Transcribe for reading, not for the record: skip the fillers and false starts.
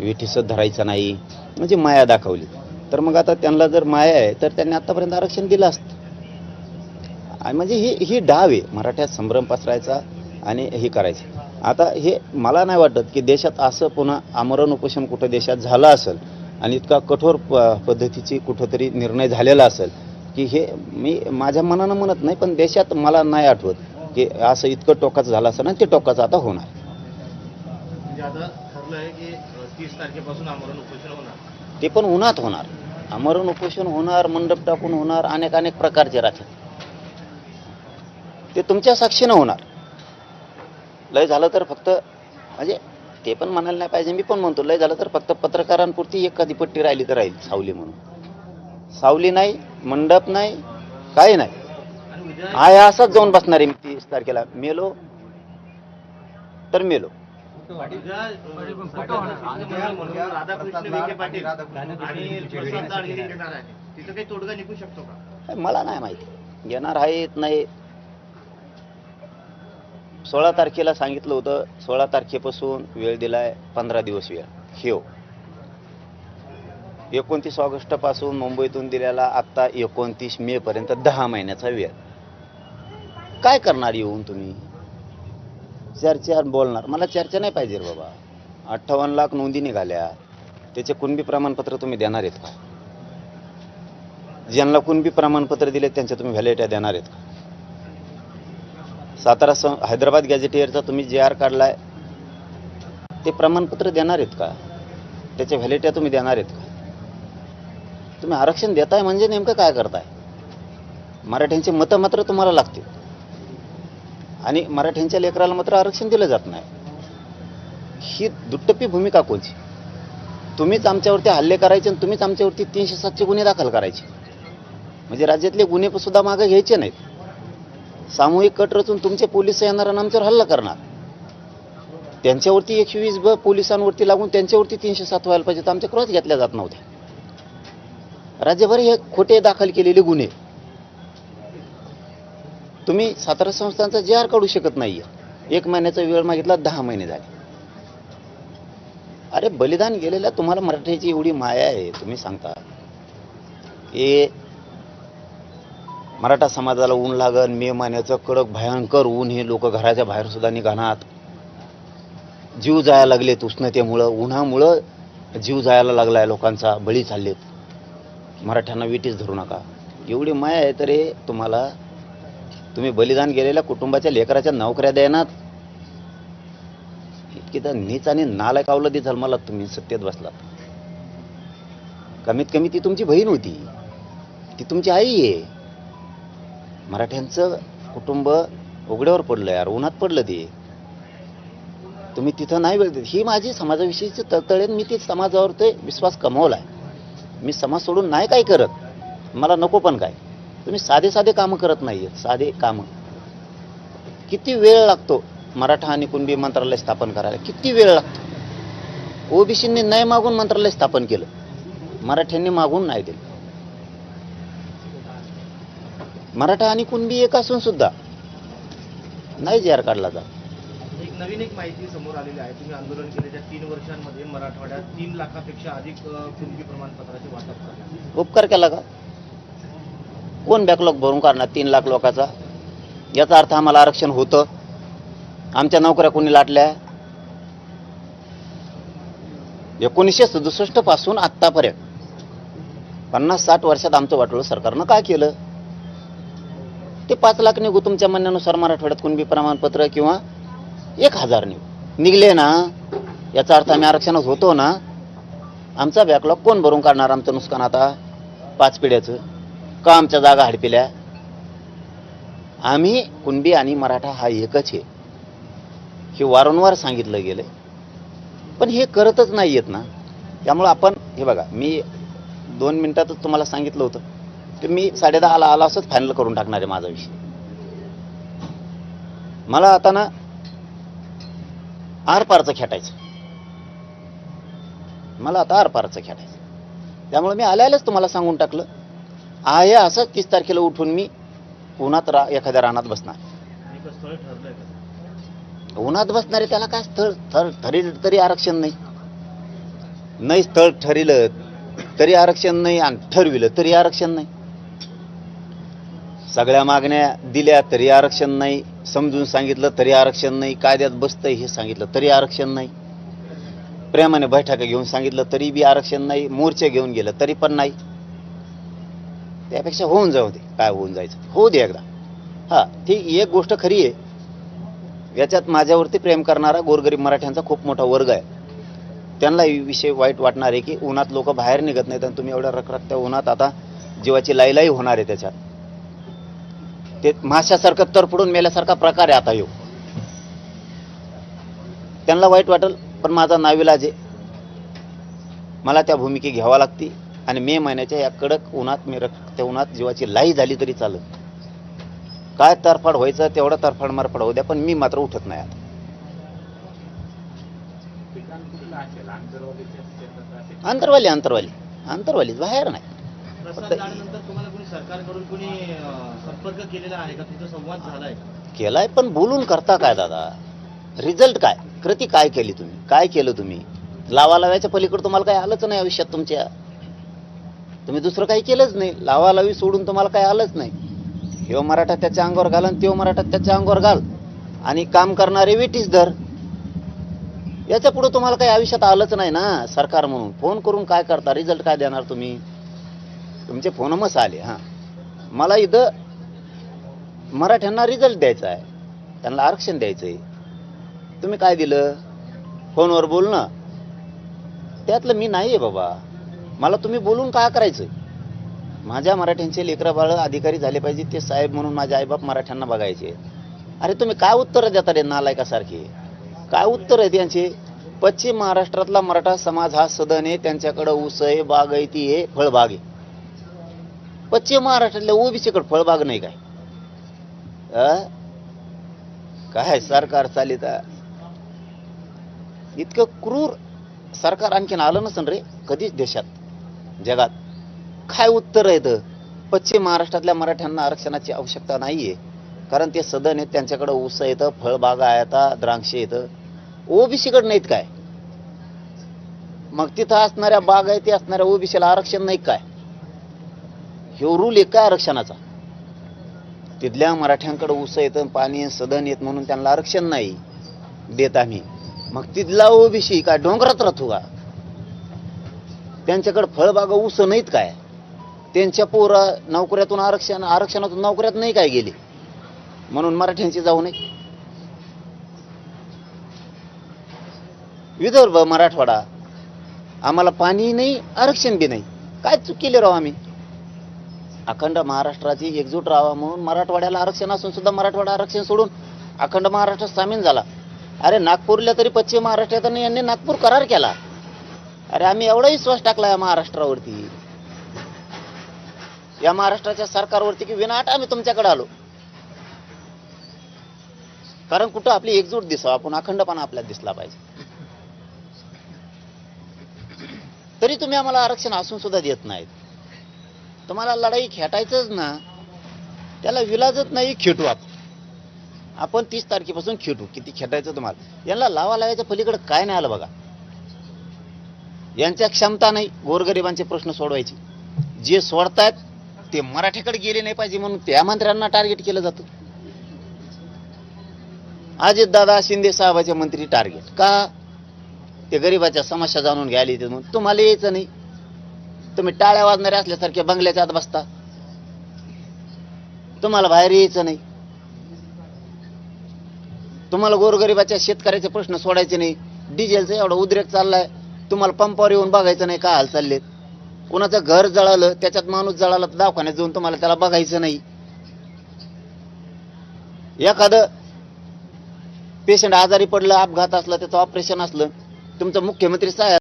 विठीसच धरायचं नाही, म्हणजे माया दाखवली. तर मग आता त्यांना जर माया आहे तर त्यांनी आतापर्यंत आरक्षण दिलं असतं. आणि म्हणजे ही डाव आहे मराठ्यात संभ्रम पसरायचा आणि हे करायचं. आता हे मला नाही वाटत की देशात असं पुन्हा आमरण उपोषण कुठं देशात झालं असेल आणि इतका कठोर पद्धतीची कुठंतरी निर्णय झालेला असेल की हे मी माझ्या मनानं म्हणत नाही, पण देशात मला नाही आठवत की असं इतकं टोकाचं झालं असेल आणि ते टोकाचं आता होणार. म्हणजे आता ठरलं आहे की 30 तारखेपासून आमरण उपोषण होणार. ते पण उन्हात होणार, आमरण उपोषण होणार, मंडप टाकून होणार, अनेक प्रकारचे राहतात. ते तुमच्या साक्षीनं होणार. लय झालं तर फक्त म्हणजे ते पण म्हणायला नाही पाहिजे, मी पण म्हणतो लय झालं तर फक्त पत्रकारांपुरती एखादी पट्टी राहिली तर राहील, सावली म्हणून. सावली नाही, मंडप नाही, काही नाही. आहे असाच जाऊन बसणार आहे मी 30 तारखेला. मेलो तर मेलो. राधाकृष्ण विखे पाटील आणि प्रसाद दाढगे येणार आहे, तिथं काही तोडगा निघू शकतो का? मला नाही माहिती येणार आहेत नाही. 16 तारखेला सांगितलं होतं, 16 तारखेपासून वेळ दिलाय 15 दिवस वेळ. ठेव 29 ऑगस्टपासून मुंबईतून दिलेला आत्ता 29 मे पर्यंत 10 महिन्याचा वेळ. काय करणार येऊन तुम्ही? चर्चा बोलणार? मला चर्चा नाही पाहिजे रे बाबा. 58 लाख नोंदी निघाल्या, त्याचे कुणबी प्रमाणपत्र तुम्ही देणार आहेत का? ज्यांना कुणबी प्रमाणपत्र दिले त्यांच्या तुम्ही व्हॅलिडिटी देणार आहेत का? हैदराबाद गॅझेटियरचा तुम्ही JR काढलाय, ते प्रमाणपत्र देणार आहेत का? त्याच्या व्हॅलिडिटी तुम्ही देणार आहेत का? तुम्ही आरक्षण देताय म्हणजे नेमकं काय करताय? मराठ्यांचे मतं मात्र तुम्हाला लागतील आणि मराठ्यांच्या लेकराला मात्र आरक्षण दिलं जात नाही. ही दुट्टप्पी भूमिका कोणची? तुम्हीच आमच्यावरती हल्ले करायचे आणि तुम्हीच आमच्यावरती 307चे गुन्हे दाखल करायचे. म्हणजे राज्यातले गुन्हे सुद्धा मागे घ्यायचे नाहीत. सामूहिक कट रचून तुमचे पोलिस येणार आणि आमच्यावर हल्ला करणार. त्यांच्यावरती 120 पोलिसांवरती लागून त्यांच्यावरती 307 व्हायला पाहिजे, तर आमच्या क्रॉस घेतल्या जात नव्हत्या. राज्यभर हे खोटे दाखल केलेले गुन्हे. तुम्ही 17 संस्थांचा JR काढू शकत नाहीये. 1 महिन्याचा वेळ मागितला, 10 महिने झाले. अरे बलिदान गेलेल्या तुम्हाला मराठ्याची एवढी माया आहे, तुम्ही सांगता हे मराठा समाजाला ऊन लागन, मे महिन्याचं कडक भयंकर ऊन, हे लोक घराच्या बाहेर सुद्धा निघाणार. जीव जायला लागलेत उष्णतेमुळं, उन्हामुळं जीव जायला लागलाय लोकांचा, बळी चाललेत. मराठ्यांना विटीच धरू नका, एवढी माया आहे. तर तुम्हाला तुम्ही बलिदान गेलेल्या कुटुंबाच्या लेकराच्या नोकऱ्या देणार. इतकी तर नीच आणि नालायक अवलदी जन्माला तुम्ही सत्तेत बसलात. कमीत कमी ती तुमची बहीण होती, ती तुमची आई आहे. मराठ्यांचं कुटुंब उघड्यावर पडलं यार, उन्हात पडलं ते. तुम्ही तिथं नाही वेळ देत. ही माझी समाजाविषयीची तळतळ, मी ती समाजावर ते विश्वास कमवलाय. मी समाज सोडून नाही काय करत, मला नको पण काय. तुम्ही साधे कामं करत नाहीये. साधे कामं किती वेळ लागतो मराठा आणि कुणबी मंत्रालय स्थापन करायला, किती वेळ लागतो. ओबीसींनी नाही मागून मंत्रालय स्थापन केलं, मराठ्यांनी मागून नाही दिलं. मराठा आणि कुणबी एक असून सुद्धा नाही JR काढला जात. एक नवीन माहिती समोर आलेली आहे. तुम्ही आंदोलन केलेल्या 3 वर्षांमध्ये मराठवाड्यात 3 लाखापेक्षा अधिक कुणबी प्रमाणपत्राचे वाटप झाले. उपकार केला का? कोण बॅकलॉग भरून काढणार 3 लाख लोकांचा? याचा अर्थ आम्हाला आरक्षण होतं, आमच्या नोकऱ्या कोणी लाटल्या? 1967 पासून आत्तापर्यंत 50-60 वर्षात आमचं वाटोळं सरकारनं काय केलं? ते 5 लाख निघू तुमच्या म्हणण्यानुसार मराठवाड्यात कुणबी प्रमाणपत्र, किंवा 1000 निघले ना, याचा अर्थ आम्ही आरक्षणात होतो ना. आमचा बॅकलॉग कोण भरून काढणार? आमचं नुकसान आता 5 पिढ्याचं का? आमच्या जागा हडपिल्या. आम्ही कुणबी आणि मराठा हा एकच आहे, हे वारंवार सांगितलं गेलंय, पण हे करतच नाही येत ना. त्यामुळं आपण हे बघा, मी 2 मिनिटातच तुम्हाला सांगितलं होतं की मी 10:30 आला असंच फायनल करून टाकणार आहे माझा विषय. मला आता ना आरपारचं खेटायचं, मला आता आरपारचं खेटायचं. त्यामुळे मी आल्यालाच तुम्हाला सांगून टाकलं आहे असं. 30 तारखेला उठून मी उन्हात एखाद्या रानात बसणार. स्थळ ठरलंय का? उन्हात बसणारे त्याला काय स्थळ तरी आरक्षण नाही. नाही स्थळ ठरलं तरी आरक्षण नाही आणि ठरविलं तरी आरक्षण नाही. सगळ्या मागण्या दिल्या तरी आरक्षण नाही, समजून सांगितलं तरी आरक्षण नाही, कायद्यात बसतंय हे सांगितलं तरी आरक्षण नाही, प्रेमाने बैठका घेऊन सांगितलं तरी बी आरक्षण नाही, मोर्चे घेऊन गेलं तरी पण नाही. त्यापेक्षा होऊन जाऊ दे, काय होऊन जायचं होऊ दे एकदा. हा ठीक, एक गोष्ट खरी आहे, याच्यात माझ्यावरती प्रेम करणारा गोरगरीब मराठ्यांचा खूप मोठा वर्ग आहे. त्यांना विषय वाईट वाटणार आहे की उन्हात लोक बाहेर निघत नाहीत आणि तुम्ही एवढ्या रखरखत्या उन्हात आता जीवाची लाईलाई होणार आहे. त्याच्यात ते माशासारखं तरफडून मेल्यासारखा प्रकार आहे आता येऊ. त्यांना वाईट वाटेल, पण माझा नाविलाज आहे, मला त्या भूमिके घ्यावा लागते. आणि मे महिन्याच्या या कडक उन्हात मी रखरखत्या उन्हात जीवाची लाई झाली तरी चालेल, काय तरफाड व्हायचं तेवढा तरफाड मारफाड होऊ द्या, पण मी मात्र उठत नाही आता. अंतरवाली बाहेर नाही. प्रसाद लाडनंतर तुम्हाला कोणी सरकारकडून कोणी संपर्क केलेला आहे का, तुमचा संवाद झालाय का? केलाय, पण बोलून करता काय दादा? रिझल्ट काय, कृती काय केली तुम्ही, काय केलं तुम्ही? लावालाव्याच्या पलीकडे तुम्हाला काय आलंच नाही आयुष्यात तुमच्या. तुम्ही दुसरं काही केलंच नाही. लावालावी सोडून तुम्हाला काय आलंच नाही. ह्यो मराठा त्याच्या अंगावर घाल आणि त्यो मराठा त्याच्या अंगावर घाल आणि काम करणारे वेटीस धर. याच्या पुढे तुम्हाला काही आयुष्यात आलंच नाही ना. सरकार म्हणून फोन करून काय करता, रिझल्ट काय देणार तुम्ही? तुमचे फोन मस आले. हां, मला इथं मराठ्यांना रिझल्ट द्यायचा आहे, त्यांना आरक्षण द्यायचं आहे. तुम्ही काय दिलं? फोनवर बोलणं. त्यातलं मी नाही आहे बाबा. मला तुम्ही बोलून काय करायचं? माझ्या मराठ्यांचे लेकरं बाळ अधिकारी झाले पाहिजे, ते साहेब म्हणून माझे आईबाप मराठ्यांना बघायचे. अरे तुम्ही काय उत्तर देता रे नालायकासारखे? काय उत्तर आहे त्यांचे? पश्चिम महाराष्ट्रातला मराठा समाज हा सदन आहे, त्यांच्याकडे ऊस आहे, बागायती आहे, फळबाग आहे. पश्चिम महाराष्ट्रातल्या ओबीसीकडे फळबाग नाही काय? काय सरकार चालित? इतकं क्रूर सरकार आणखीन आलं नसन रे कधीच देशात, जगात. काय उत्तर आहे तर? पश्चिम महाराष्ट्रातल्या मराठ्यांना आरक्षणाची आवश्यकता नाहीये, कारण ते सदन आहेत, त्यांच्याकडे ऊस येतं, फळबागा आहेत, द्राक्षे येतं. ओबीसीकडे नाहीत काय? मग तिथं असणाऱ्या बागायती असणाऱ्या ओबीसीला आरक्षण नाही काय? हे रूल आहे काय आरक्षणाचा? तिथल्या मराठ्यांकडे ऊस येतं, पाणी सदन येत म्हणून त्यांना आरक्षण नाही देत आम्ही. मग तिथला ओबीसी काय डोंगरात राहतो का? त्यांच्याकडे फळबागा ऊस नाहीत काय? त्यांच्या पोरा नोकऱ्यातून आरक्षणातून नोकऱ्यात नाही काय गेले म्हणून मराठ्यांची जाऊ नये? विदर्भ मराठवाडा, आम्हाला पाणी नाही, आरक्षण बी नाही. काय चूक केली राव आम्ही? अखंड महाराष्ट्राची एकजूट राहावा म्हणून मराठवाड्याला आरक्षण असून सुद्धा मराठवाडा आरक्षण सोडून अखंड महाराष्ट्र सामील झाला. अरे नागपूरला तरी पश्चिम महाराष्ट्रात यांनी नागपूर करार केला. अरे आम्ही एवढा विश्वास टाकला या महाराष्ट्रावरती, या महाराष्ट्राच्या सरकारवरती, की विनाट आम्ही तुमच्याकडे आलो. कारण कुठं आपली एकजूट दिसावं, आपण अखंडपणा आपल्याला दिसला पाहिजे. तरी तुम्ही आम्हाला आरक्षण असून सुद्धा देत नाहीत. तुम्हाला लढाई खेटायचंच ना, त्याला विलाजच नाही. खेटू आपण 30 तारखेपासून खेटू. किती खेटायचं तुम्हाला? यांना लावा लावायच्या पलीकडे काय नाही आलं बघा. यांच्या क्षमता नाही गोरगरिबांचे प्रश्न सोडवायची. जे सोडतायत ते मराठीकडे गेले नाही पाहिजे म्हणून त्या मंत्र्यांना टार्गेट केलं जातं. अजितदादा शिंदे साहेबाचे मंत्री टार्गेट का? ते गरीबाच्या समस्या जाणून घ्यायला येते म्हणून. तुम्हाला यायचं नाही, तुम्ही टाळ्या वाजणारे असल्यासारखे बंगल्याच्या आत बसता. तुम्हाला बाहेर यायचं नाही, तुम्हाला गोरगरिबाच्या शेतकऱ्याचे प्रश्न सोडायचे नाही. डिझेलचा एवढा उद्रेक चाललाय, तुम्हाला पंपावर येऊन बघायचं नाही काय हाल चाललेत. कोणाचं घर जळालं, त्याच्यात माणूस जळाला तर दवाखान्यात जाऊन तुम्हाला त्याला बघायचं नाही. एखादं पेशंट आजारी पडलं, अपघात असला, त्याचं ऑपरेशन असलं, तुमचं मुख्यमंत्री साहेब